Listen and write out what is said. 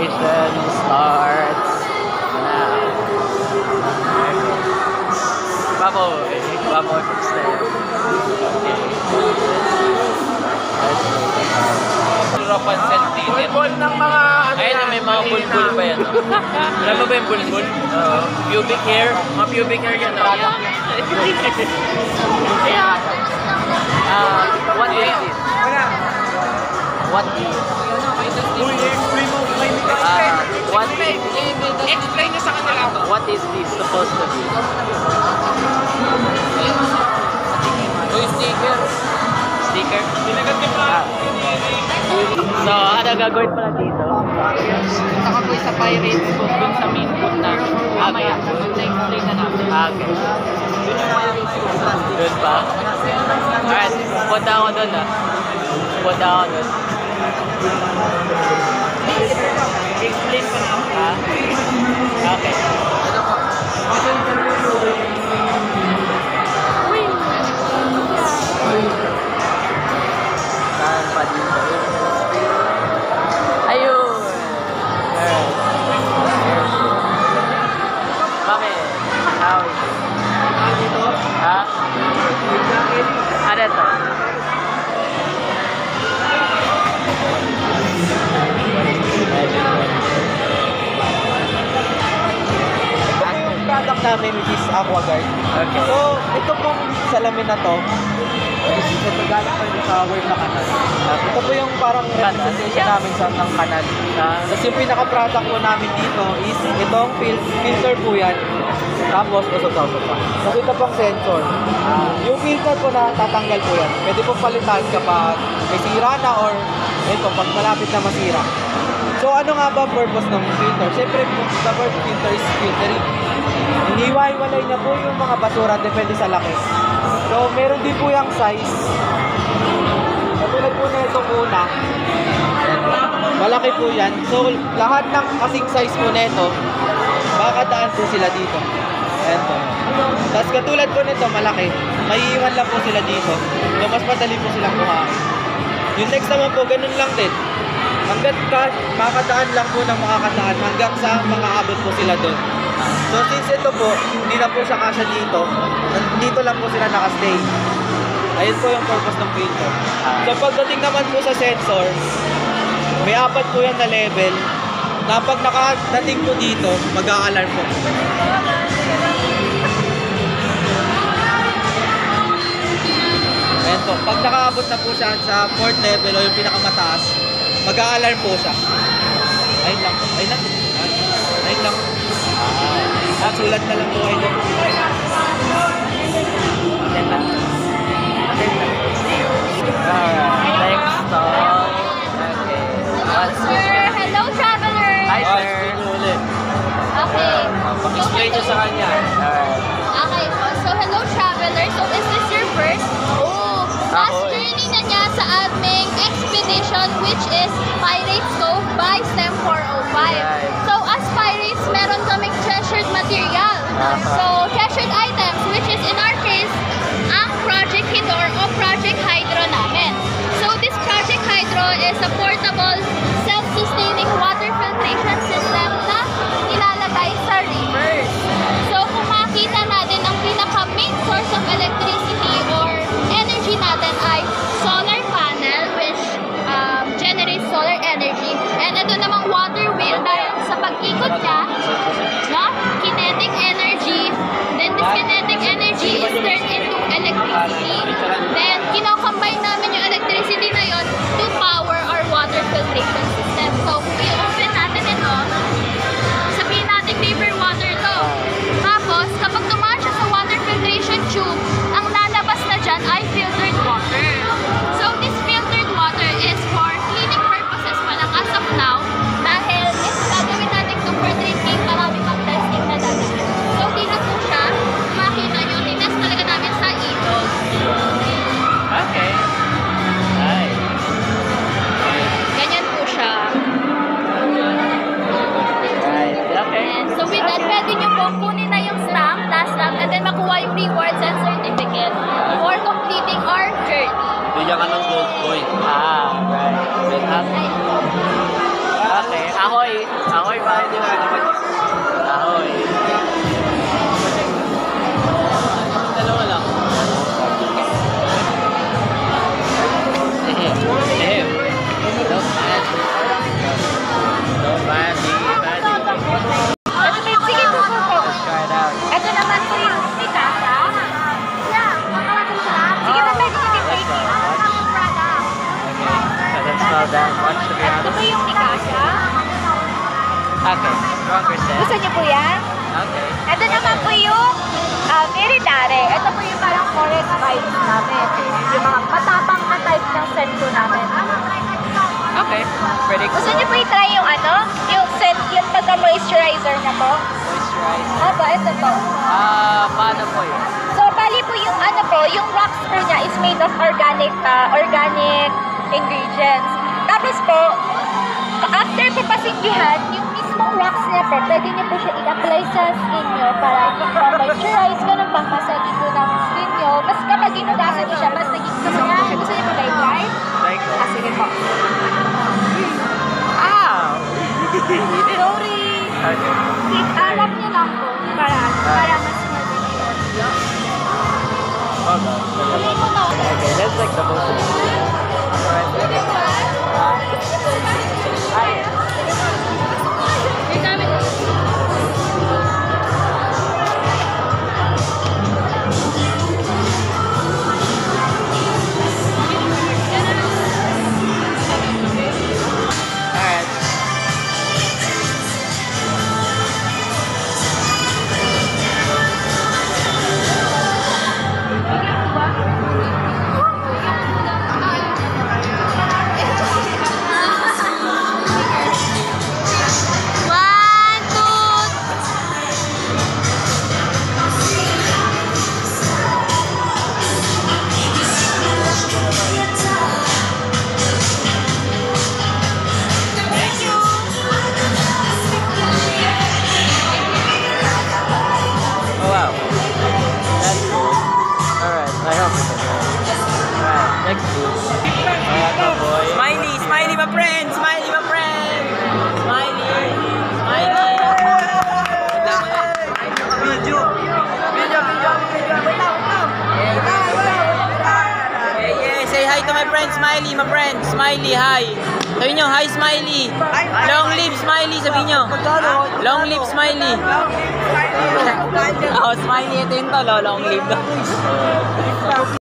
Installation starts now. Baboy. Baboy from step. Okay. Bulbul ng mga ano. Ayun na, may mga bulbul pa yan. Alam mo ba yung bulbul? Pubic hair. Mga pubic hair yan. What is this? What is this? What is Explain nyo sa kanila. What is this supposed to be? Sticker. Sticker? So, ano gagawin pala dito? Punta ka po sa Pirates Book dun sa main book na. Mamaya, explain na namin. Okay. Doon pa? Alright, punta ako doon Punta ako doon. Explain ko na. Okay. Saan pa dito? Ayun! Bakit? How is it? Ha? Ano ito? Product namin which is Aquaguard. Okay. So, ito pong salamin na to is nagagalit pa rin sa word na kanal. Ito po yung parang representation namin ng kanal. Tapos yung pinaka-product po namin dito is itong filter po yan. Tapos, usap-usap pa. Tapos ito pong sensor. Yung filter po na tatanggal po yan. Pwede po palitan kapag may sira na or ito, pag malapit na masira. So, ano nga ba purpose ng filter? Siyempre po, the word filter is filtering. Iniwa-iwalay niya po yung mga basura depende sa laki. So, meron din po yung size. Katulad po na itong una. Malaki po yan. So, lahat ng kasing size po na ito, makakadaan po sila dito. Ito. Tapos katulad po nito, malaki. Maiiwan lang po sila dito. So, mas madali po silang kuhain. Yung next naman po, ganun lang din. Hanggat makakadaan lang po ng makakadaan hanggang sa makaabot po sila doon. So since ito po, hindi na po siya kasya dito, dito lang po sila nakastay. Ayun po yung purpose ng filter. So pagdating naman po sa sensor, may 4 po yan na level na pag nakadating po dito, mag-a-alarm po. Ayan po, pag nakaabot na po siya sa 4th level o yung pinakamataas, mag-a-alarm po siya. Ayun lang po. Ayun lang. Ayun lang. Sulat na lang po kayo dyan. Alright, next stop. Okay. What's Sir, hello traveler. Hi, sir. Okay. Explain nyo sa kanya. Alright. Okay. So hello traveler. So is this your first? Oh, last journey na niya sa aming expedition which is Pirates Cove by STEM 405. Right. So as pirates, meron kaming treasured material. So treasured items which is in our case ang Project Hydro o Project Hydro namin. So this Project Hydro is a portable self-sustaining water filtration system na ilalagay sa rivers. So kung makita natin ang pinaka-main source of electricity or energy natin ay solar panel which generates solar energy. And ito namang water wheel dahil sa pag-ikot niya, no? Kinetic energy. Then this kinetic energy is turned into electricity. Then kino-combine namin yung electricity na yon to power our water filtration system. So kung i-open natin ito, sabihin natin river water to. Tapos kapag tumaan siya sa water filtration tube, ang lalabas na dyan ay filtered water. So this filtered water is for cleaning purposes pa lang as of now dahil if gagawin natin ito for drinking, marami pang testing na gagawin. So dito po siya, makita nyo, tinest talaga namin sa ilog. Okay. Nice. Ganyan po siya. Right. Okay. And so with that, pwede nyo po kunin na yung stamp, last stamp, and then makuha yung rewards and certificate for completing our journey. Bigyan ka ng gold coin. Right. Okay. Ahoy. pwede na naman. Ahoy. Dalawa lang. Sige po po. Try it out. Ito naman po yung Mikasa. Sige po, pwede nyo i-take yun. So that's not that much to be Ito honest. po yung Mikasa. Okay. Stronger set. Gusto niyo po yan? Okay. Ito naman po yung Miridare. Ito po yung parang forest vibes namin. Yung mga matapang na type ng set po namin. Okay. Pretty cool. Gusto niyo po i-try yung ano? Yung set, yung pagka-moisturizer na po? Moisturize. Opo, ito po. Paano po yun? So, bali po yung ano po, yung wax po niya is made of organic ingredients. Tapos po, after po pasinggihan, yung mismong wax niya po, pwede niyo po siya i-apply sa skin niyo para pang-moisturize, ganun pang masagi po ng skin niyo. Mas kapag ginugasan niyo siya, mas naging sasama siya. Gusto niyo po try? Like, Sige po. Sorry. okay. Harap niyo lang po para mas maganda. Oh god. Okay, that's like the most Alright. Oh wow. That's cool. Alright, I hope it's okay. Alright, next dude. Alright, my boy. Smiley! Smiley, my friend! Smiley, my friend! Smiley! Smiley! Video! Yeah, say hi to my friend Smiley, my friend. Smiley, hi. Sabihin nyo, hi Smiley. Long live Smiley, sabihin nyo. Long live Smiley. Oh, Smiley, ito yun to, long live.